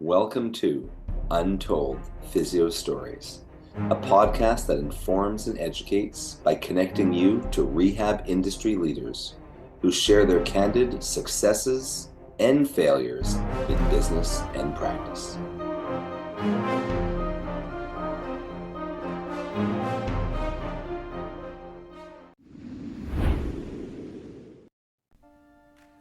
Welcome to Untold Physio Stories, a podcast that informs and educates by connecting you to rehab industry leaders who share their candid successes and failures in business and practice.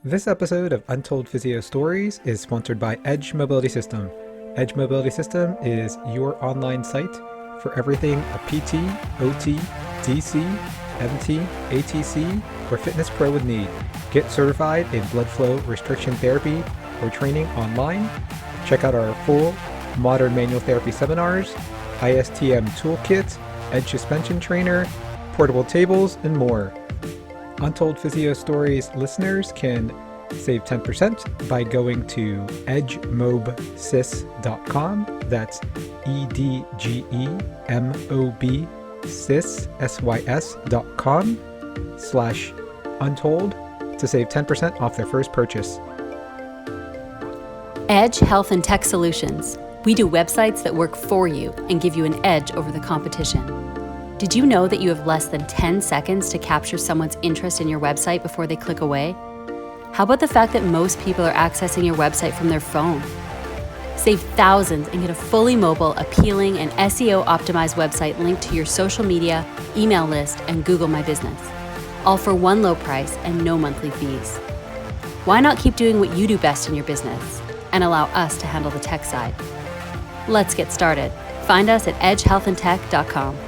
This episode of Untold Physio Stories is sponsored by Edge Mobility System. Edge Mobility System is your online site for everything a PT, OT, DC, MT, ATC, or fitness pro would need. Get certified in blood flow restriction therapy or training online. Check out our full modern manual therapy seminars, ISTM toolkit, Edge suspension trainer, portable tables, and more. Untold Physio Stories listeners can save 10% by going to edgemobsys.com. That's edgemobsys.com/untold to save 10% off their first purchase. Edge Health and Tech Solutions. We do websites that work for you and give you an edge over the competition. Did you know that you have less than 10 seconds to capture someone's interest in your website before they click away? How about the fact that most people are accessing your website from their phone? Save thousands and get a fully mobile, appealing, and SEO-optimized website linked to your social media, email list, and Google My Business. All for one low price and no monthly fees. Why not keep doing what you do best in your business and allow us to handle the tech side? Let's get started. Find us at edgehealthandtech.com.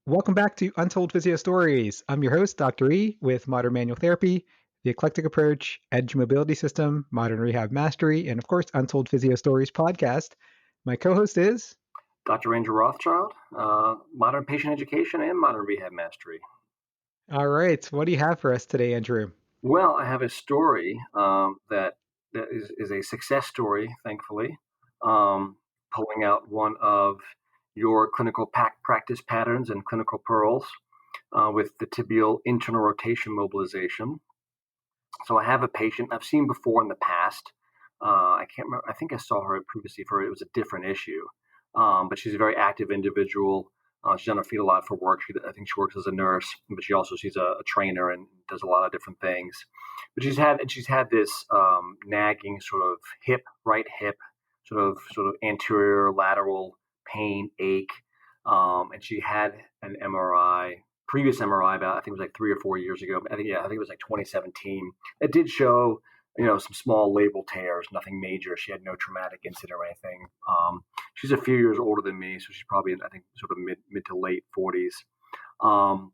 Welcome back to Untold Physio Stories. I'm your host, Dr. E, with Modern Manual Therapy, The Eclectic Approach, Edge Mobility System, Modern Rehab Mastery, and of course, Untold Physio Stories podcast. My co-host is Dr. Andrew Rothschild, Modern Patient Education and Modern Rehab Mastery. All right. What do you have for us today, Andrew? Well, I have a story that is a success story, thankfully, pulling out one of your clinical practice patterns and clinical pearls with the tibial internal rotation mobilization. So I have a patient I've seen before in the past. I can't remember. I think I saw her previously for it was a different issue, but she's a very active individual. She's on her feet a lot for work. I think she works as a nurse, but she's a trainer and does a lot of different things. But she's had this nagging sort of right hip, sort of anterior lateral pain, ache, and she had an previous MRI about I think it was like 3 or 4 years ago. I think it was like 2017. It did show some small labral tears, nothing major. She had no traumatic incident or anything. She's a few years older than me, so she's probably I think sort of mid to late 40s. And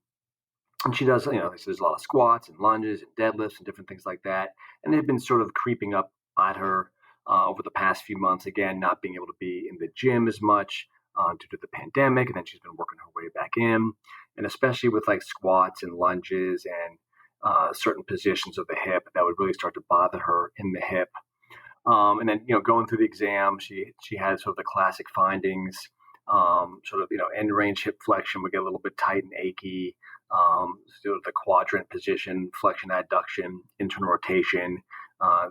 she does, there's a lot of squats and lunges and deadlifts and different things like that. And they've been sort of creeping up at her over the past few months. Again, not being able to be in the gym as much due to the pandemic. And then she's been working her way back in. And especially with like squats and lunges and certain positions of the hip that would really start to bother her in the hip. And then, going through the exam, she had sort of the classic findings, end range hip flexion would get a little bit tight and achy, sort of the quadrant position, flexion, adduction, internal rotation,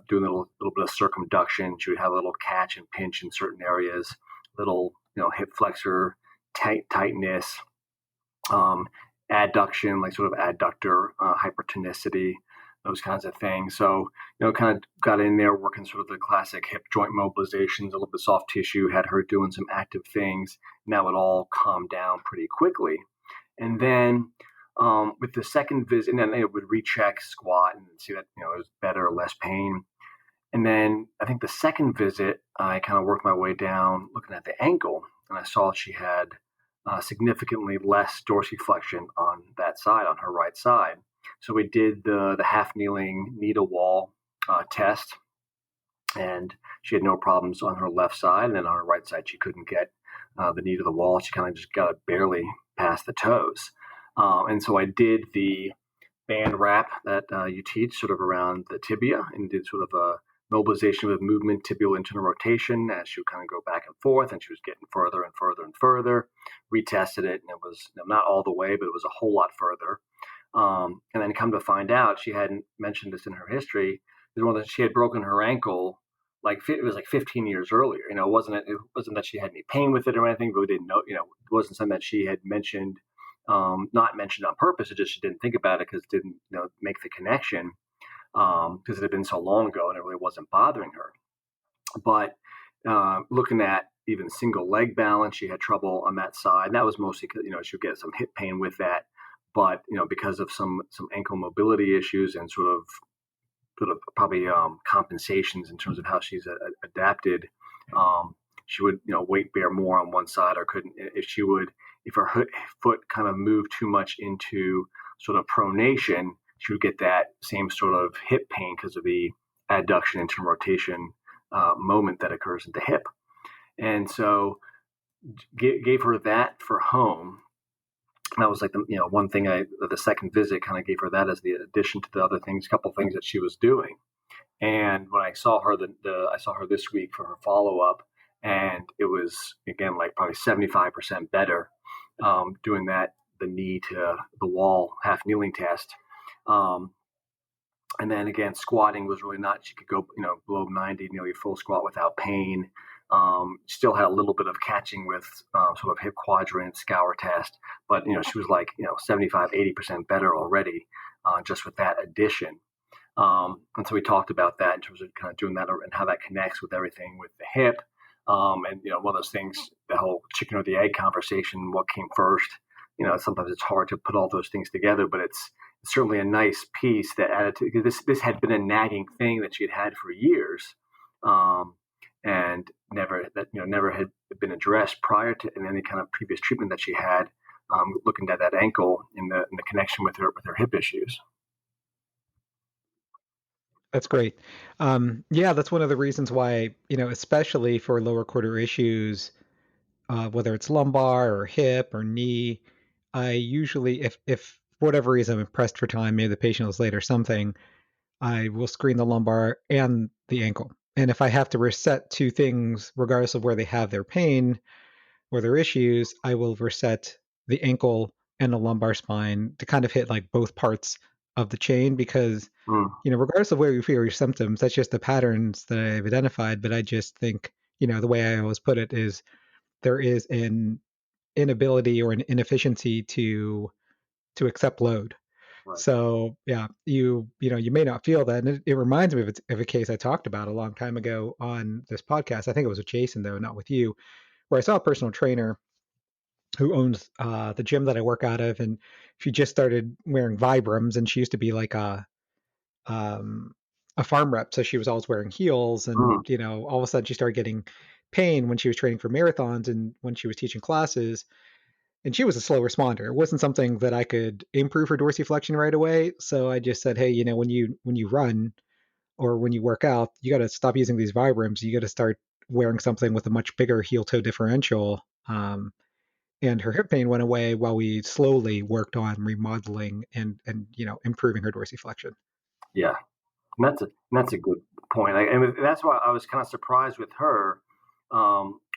doing a little bit of circumduction. She would have a little catch and pinch in certain areas, little, hip flexor tightness, adduction, like sort of adductor hypertonicity, those kinds of things. So, kind of got in there working sort of the classic hip joint mobilizations, a little bit soft tissue, had her doing some active things. Now it all calmed down pretty quickly. And then with the second visit, and then they would recheck squat and see that, it was better or less pain. And then I think the second visit, I kind of worked my way down looking at the ankle, and I saw she had significantly less dorsiflexion on that side, on her right side. So we did the half kneeling needle wall test, and she had no problems on her left side. And then on her right side, she couldn't get the knee to the wall. She kind of just got it barely past the toes. And so I did the band wrap that you teach sort of around the tibia and did sort of a mobilization with movement, tibial internal rotation as she would kind of go back and forth, and she was getting further and further and further. Retested it, and it was not all the way, but it was a whole lot further. And then come to find out, she hadn't mentioned this in her history. She had broken her ankle it was like 15 years earlier. It wasn't that she had any pain with it or anything, but we didn't know. It wasn't something that she had mentioned, not mentioned on purpose. It just she didn't think about it because it didn't make the connection because it had been so long ago and it really wasn't bothering her. But looking at even single leg balance, she had trouble on that side. And that was mostly because she would get some hip pain with that, but because of some ankle mobility issues and sort of probably compensations in terms of how she's adapted. She would weight bear more on one side, or couldn't if her foot kind of moved too much into sort of pronation, she would get that same sort of hip pain because of the adduction into rotation moment that occurs at the hip. And so gave her that for home. That was like the one thing the second visit kind of gave her that as the addition to the other things, couple things that she was doing. And when I saw her, I saw her this week for her follow up, and it was again like probably 75% better doing that the knee to the wall half kneeling test. And then again, squatting was really not. She could go below 90, nearly full squat without pain. Still had a little bit of catching with sort of hip quadrant scour test, but she was like 75-80% better already just with that addition. And so we talked about that in terms of kind of doing that and how that connects with everything with the hip. And one of those things, the whole chicken or the egg conversation, what came first. Sometimes it's hard to put all those things together, but it's certainly a nice piece that added to, because this had been a nagging thing that she had for years. And never had been addressed prior to in any kind of previous treatment that she had, looking at that ankle in the connection with her hip issues. That's great. Yeah, that's one of the reasons why, especially for lower quarter issues, whether it's lumbar or hip or knee, I usually, if for whatever reason I'm pressed for time, maybe the patient was late or something, I will screen the lumbar and the ankle. And if I have to reset two things, regardless of where they have their pain or their issues, I will reset the ankle and the lumbar spine to kind of hit like both parts of the chain because, regardless of where you feel your symptoms, that's just the patterns that I've identified. But I just think, the way I always put it is there is an inability or an inefficiency to accept load. Right. So yeah, you may not feel that. And it reminds me of a case I talked about a long time ago on this podcast. I think it was with Jason though, not with you, where I saw a personal trainer who owns the gym that I work out of, and she just started wearing Vibrams, and she used to be like a farm rep, so she was always wearing heels, and all of a sudden she started getting pain when she was training for marathons and when she was teaching classes. And she was a slow responder. It wasn't something that I could improve her dorsiflexion right away. So I just said, hey, when you run or when you work out, you got to stop using these Vibrams. You got to start wearing something with a much bigger heel toe differential. And her hip pain went away while we slowly worked on remodeling and improving her dorsiflexion. Yeah, and that's a good point. And that's why I was kind of surprised with her.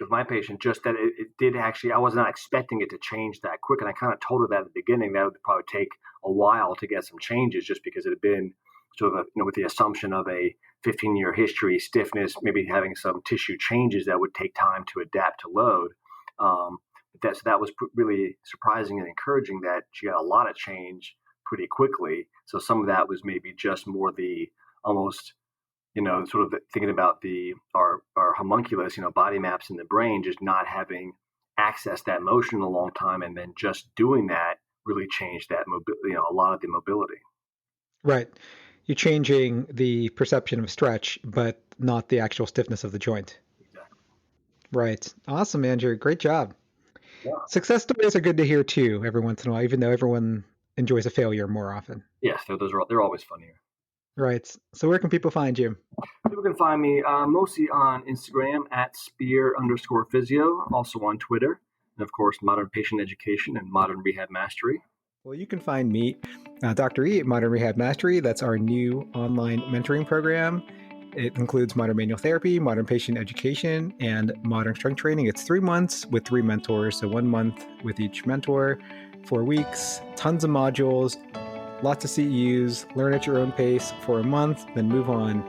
With my patient, just that it did actually, I was not expecting it to change that quick. And I kind of told her that at the beginning, that would probably take a while to get some changes just because it had been sort of, with the assumption of a 15-year history, stiffness, maybe having some tissue changes that would take time to adapt to load. But that was really surprising and encouraging that she got a lot of change pretty quickly. So some of that was maybe just more the almost, sort of thinking about our homunculus, body maps in the brain, just not having accessed that motion in a long time, and then just doing that really changed that a lot of the mobility. Right. You're changing the perception of stretch, but not the actual stiffness of the joint. Exactly. Right. Awesome, Andrew. Great job. Yeah. Success stories are good to hear too, every once in a while, even though everyone enjoys a failure more often. Yes, they're always funnier. Right. So where can people find you? People can find me mostly on Instagram at @spear_physio, also on Twitter, and of course, Modern Patient Education and Modern Rehab Mastery. Well, you can find me, Dr. E, at Modern Rehab Mastery. That's our new online mentoring program. It includes modern manual therapy, modern patient education, and modern strength training. It's 3 months with 3 mentors, so 1 month with each mentor, 4 weeks, tons of modules, lots of CEUs, learn at your own pace for a month, then move on.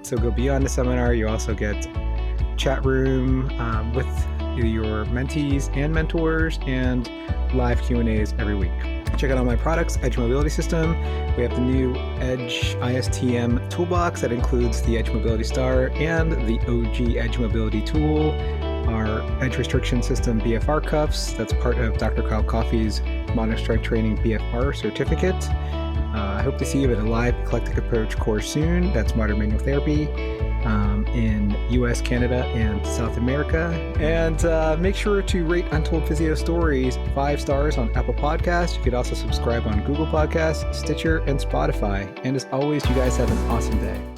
So go beyond the seminar. You also get chat room with your mentees and mentors and live Q&As every week. Check out all my products, Edge Mobility System. We have the new Edge ISTM toolbox that includes the Edge Mobility Star and the OG Edge Mobility tool, our Edge Restriction System BFR cuffs. That's part of Dr. Kyle Coffey's Modern Strength Training BFR certificate. I hope to see you at a live eclectic approach course soon. That's modern manual therapy in US, Canada, and South America. And make sure to rate Untold Physio Stories 5 stars on Apple Podcasts. You could also subscribe on Google Podcasts, Stitcher, and Spotify. And as always, you guys have an awesome day.